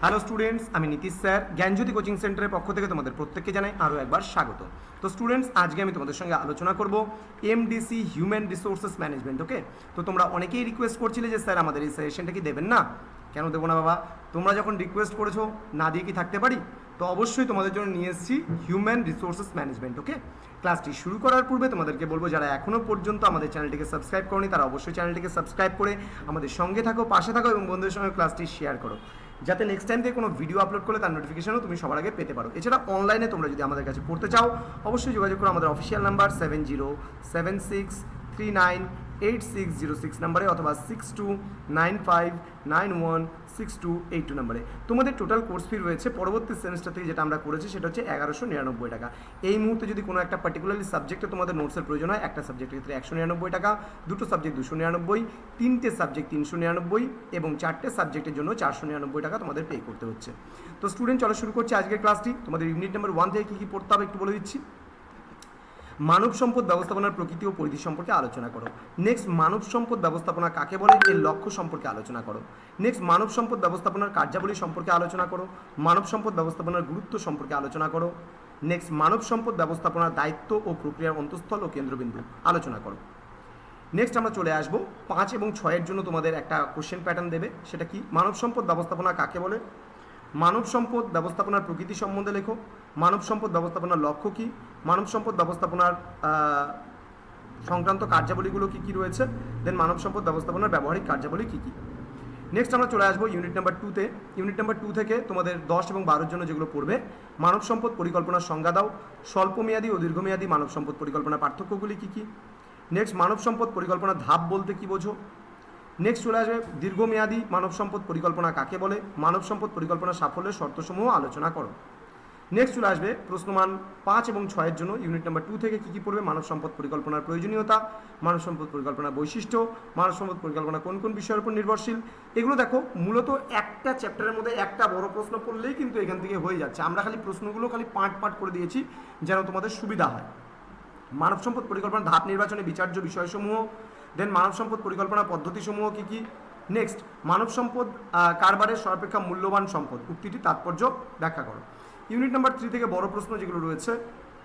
Hello students, আমি Nitish sir জ্ঞানজ্যোতি coaching সেন্টারের পক্ষ থেকে তোমাদের প্রত্যেককে জানাই আরও একবার স্বাগত। তো স্টুডেন্টস, আজকে আমি তোমাদের সঙ্গে আলোচনা করব এমডিসি হিউম্যান রিসোর্সেস ম্যানেজমেন্ট। ওকে, তো তোমরা অনেকেই রিকোয়েস্ট করছিলে যে স্যার আমাদের এই সেশনটা কি দেবেন না? কেন দেবো না বাবা, তোমরা যখন রিকোয়েস্ট করেছো না দিয়ে কি থাকতে পারি? তো অবশ্যই তোমাদের জন্য নিয়ে এসেছি হিউম্যান রিসোর্সেস ম্যানেজমেন্ট। ওকে, ক্লাসটি শুরু করার পূর্বে তোমাদেরকে বলবো, যারা এখনও পর্যন্ত আমাদের চ্যানেলটিকে সাবস্ক্রাইব করনি তারা অবশ্যই চ্যানেলটিকে সাবস্ক্রাইব করে আমাদের সঙ্গে থাকো, পাশে থাকো এবং বন্ধুদের সঙ্গে ক্লাসটি শেয়ার করো, যাতে নেক্সট টাইম থেকে কোনো ভিডিও আপলোড করলে তার নোটিফিকেশনও তুমি সবার আগে পেতে পারো। এছাড়া অনলাইনে তোমরা যদি আমাদের কাছে পড়তে চাও অবশ্যই যোগাযোগ করো আমাদের অফিসিয়াল নাম্বার 7076398606 নাম্বারে অথবা 6295916282 নাম্বারে। তোমাদের টোটাল কোর্স ফি রয়েছে পরবর্তী সেমিস্টার থেকে যেটা আমরা করেছি সেটা হচ্ছে 1199 টাকা। এই মুহূর্তে যদি কোনো একটা পার্টিকুলারলি সাবজেক্টে তোমাদের নোটসের প্রয়োজন হয়, একটা সাবজেক্টের ক্ষেত্রে 199 টাকা, দুটো সাবজেক্ট 299, তিনটে সাবজেক্ট 399 এবং চারটে সাবজেক্টের জন্য 499 টাকা তোমাদের পে করতে হচ্ছে। তো স্টুডেন্ট, চলো শুরু করছি আজকের ক্লাসটি। তোমাদের ইউনিট নাম্বার 1 থেকে কী পড়তে হবে একটু বলে দিচ্ছি। মানব সম্পদ ব্যবস্থাপনার প্রকৃতি ও পরিধি সম্পর্কে আলোচনা করো। নেক্সট, মানব সম্পদ ব্যবস্থাপনা কাকে বলে, এর লক্ষ্য সম্পর্কে আলোচনা করো। নেক্সট, মানব সম্পদ ব্যবস্থাপনার কার্যাবলী সম্পর্কে আলোচনা করো। মানব সম্পদ ব্যবস্থাপনার গুরুত্ব সম্পর্কে আলোচনা করো। নেক্সট, মানব সম্পদ ব্যবস্থাপনার দায়িত্ব ও প্রক্রিয়ার অন্তঃস্থল ও কেন্দ্রবিন্দু আলোচনা করো। নেক্সট আমরা চলে আসবো 5 এবং 6-এর জন্য তোমাদের একটা কোশ্চেন প্যাটার্ন দেবে। সেটা কি? মানব সম্পদ ব্যবস্থাপনা কাকে বলে, মানব সম্পদ ব্যবস্থাপনার প্রকৃতি সম্বন্ধে লেখো, মানব সম্পদ ব্যবস্থাপনার লক্ষ্য কী, মানব সম্পদ ব্যবস্থাপনার সংক্রান্ত কার্যাবলীগুলো কী কী রয়েছে, দেন মানব সম্পদ ব্যবস্থাপনার ব্যবহারিক কার্যাবলী কী কী। নেক্সট আমরা চলে আসবো ইউনিট নাম্বার 2-তে। ইউনিট নাম্বার 2 থেকে তোমাদের 10 এবং 12-এর জন্য যেগুলো পড়বে, মানব সম্পদ পরিকল্পনার সংজ্ঞা দাও, স্বল্পমেয়াদী ও দীর্ঘমেয়াদী মানব সম্পদ পরিকল্পনার পার্থক্যগুলি কী কী। নেক্সট, মানব সম্পদ পরিকল্পনার ধাপ বলতে কী বোঝো। নেক্সট চলে আসবে দীর্ঘমেয়াদী মানব সম্পদ পরিকল্পনা কাকে বলে, মানব সম্পদ পরিকল্পনা সাফল্যের শর্তসমূহ আলোচনা করো। নেক্সট চলে আসবে প্রশ্নমান 5 এবং 6-এর জন্য ইউনিট নাম্বার 2 থেকে কী কী পড়বে, মানব সম্পদ পরিকল্পনার প্রয়োজনীয়তা, মানব সম্পদ পরিকল্পনার বৈশিষ্ট্য, মানব সম্পদ পরিকল্পনা কোন কোন বিষয়ের উপর নির্ভরশীল। এগুলো দেখো মূলত একটা চ্যাপ্টারের মধ্যে একটা বড় প্রশ্ন পড়লেই কিন্তু এখান থেকে হয়ে যাচ্ছে। আমরা খালি প্রশ্নগুলো খালি পার্ট পার্ট করে দিয়েছি যেন তোমাদের সুবিধা হয়। মানব সম্পদ পরিকল্পনার ধাপ নির্বাচনে বিচার্য বিষয়সমূহ, দেন মানব সম্পদ পরিকল্পনা পদ্ধতিসমূহ কী কী। নেক্সট, মানব সম্পদ কারবারের সর্বাপেক্ষা মূল্যবান সম্পদ উক্তিটি তাৎপর্য ব্যাখ্যা করো। ইউনিট নাম্বার 3 থেকে বড় প্রশ্ন যেগুলো রয়েছে,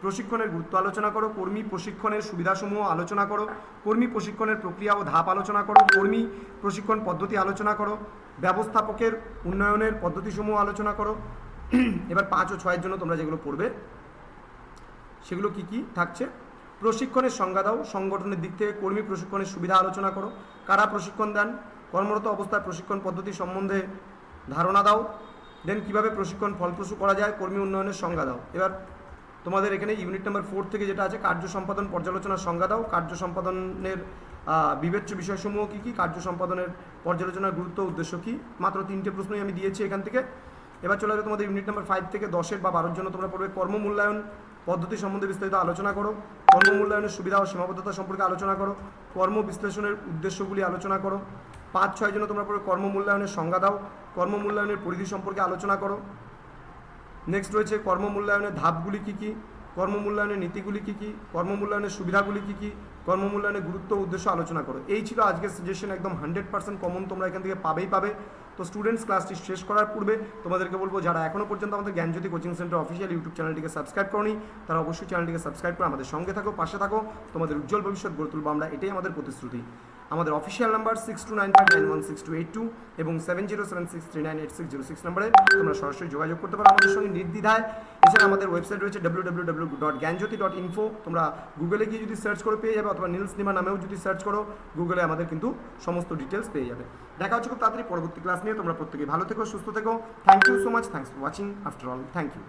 প্রশিক্ষণের গুরুত্ব আলোচনা করো, কর্মী প্রশিক্ষণের সুবিধাসমূহ আলোচনা করো, কর্মী প্রশিক্ষণের প্রক্রিয়া ও ধাপ আলোচনা করো, কর্মী প্রশিক্ষণ পদ্ধতি আলোচনা করো, ব্যবস্থাপকের উন্নয়নের পদ্ধতিসমূহ আলোচনা করো। এবার 5 ও 6-এর জন্য তোমরা যেগুলো পড়বে সেগুলো কী কী থাকছে, প্রশিক্ষণের সংজ্ঞা দাও, সংগঠনের দিক থেকে কর্মী প্রশিক্ষণের সুবিধা আলোচনা করো, কারা প্রশিক্ষণ দেন, কর্মরত অবস্থায় প্রশিক্ষণ পদ্ধতি সম্বন্ধে ধারণা দাও, দেন কীভাবে প্রশিক্ষণ ফলপ্রসূ করা যায়, কর্মী উন্নয়নের সংজ্ঞা দাও। এবার তোমাদের এখানে ইউনিট নাম্বার 4 থেকে যেটা আছে, কার্য সম্পাদন পর্যালোচনার সংজ্ঞা দাও, কার্য সম্পাদনের বিবেচ্য বিষয়সমূহ কী কী, কার্য সম্পাদনের পর্যালোচনার গুরুত্ব উদ্দেশ্য কী। মাত্র 3টে প্রশ্নই আমি দিয়েছি এখান থেকে। এবার চলে যাবে তোমাদের ইউনিট নাম্বার 5 থেকে 10-এর বা 12-এর জন্য তোমরা পড়বে কর্ম মূল্যায়ন পদ্ধতি সম্বন্ধে বিস্তারিত আলোচনা করো, কর্ম মূল্যায়নের সুবিধা ও সীমাবদ্ধতা সম্পর্কে আলোচনা করো, কর্ম বিশ্লেষণের উদ্দেশ্যগুলি আলোচনা করো। 5-6-এর জন্য তোমরা পড়বে কর্ম মূল্যায়নের সংজ্ঞা দাও, কর্ম মূল্যায়নের পরিধি সম্পর্কে আলোচনা করো। নেক্সট রয়েছে কর্ম মূল্যায়নের ধাপগুলি কী কী, কর্ম মূল্যায়নের নীতিগুলি কী কী, কর্ম মূল্যায়নের সুবিধাগুলি কী কী, কর্ম মূল্যায়নের গুরুত্ব উদ্দেশ্য আলোচনা করো। এই ছিল আজকের সাজেশন, একদম 100% কমন তোমরা এখান থেকে পাবে। তো স্টুডেন্টস, ক্লাসটি শেষ করার পূর্বে তোমাদেরকে বলবো, যারা এখনও পর্যন্ত আমাদের জ্ঞানজ্যোতি কোচিং সেন্টার অফিসিয়াল ইউটিউব চ্যানেলটিকে সাবস্ক্রাইব করনি তারা অবশ্যই চ্যানেলটিকে সাবস্ক্রাইব করে আমাদের সঙ্গে থাকো, পাশে থাকো। তোমাদের উজ্জ্বল ভবিষ্যৎ গড়ে তুলবো আমরা, এটাই আমাদের প্রতিশ্রুতি। আমাদের অফিসিয়াল নাম্বার 6295916282 এবং 7076398606 নাম্বারে তোমরা সরাসরি যোগাযোগ করতে পারো আমাদের সঙ্গে নির্দ্বিধায়। এছাড়া আমাদের ওয়েবসাইট রয়েছে www.gyanjyoti.info। তোমরা গুগলে গিয়ে যদি সার্চ করে পেয়ে যাবে, অথবা নীলস নিমা নামেও যদি সার্চ করো গুগলে, আমাদের কিন্তু সমস্ত ডিটেলস পেয়ে যাবে। দেখা হচ্ছে খুব তাড়াতাড়ি পরবর্তী ক্লাস নিয়ে। তোমরা প্রত্যেকে ভালো থেকো, সুস্থ থেকো। Thank you so much, thanks for watching after all, thank you.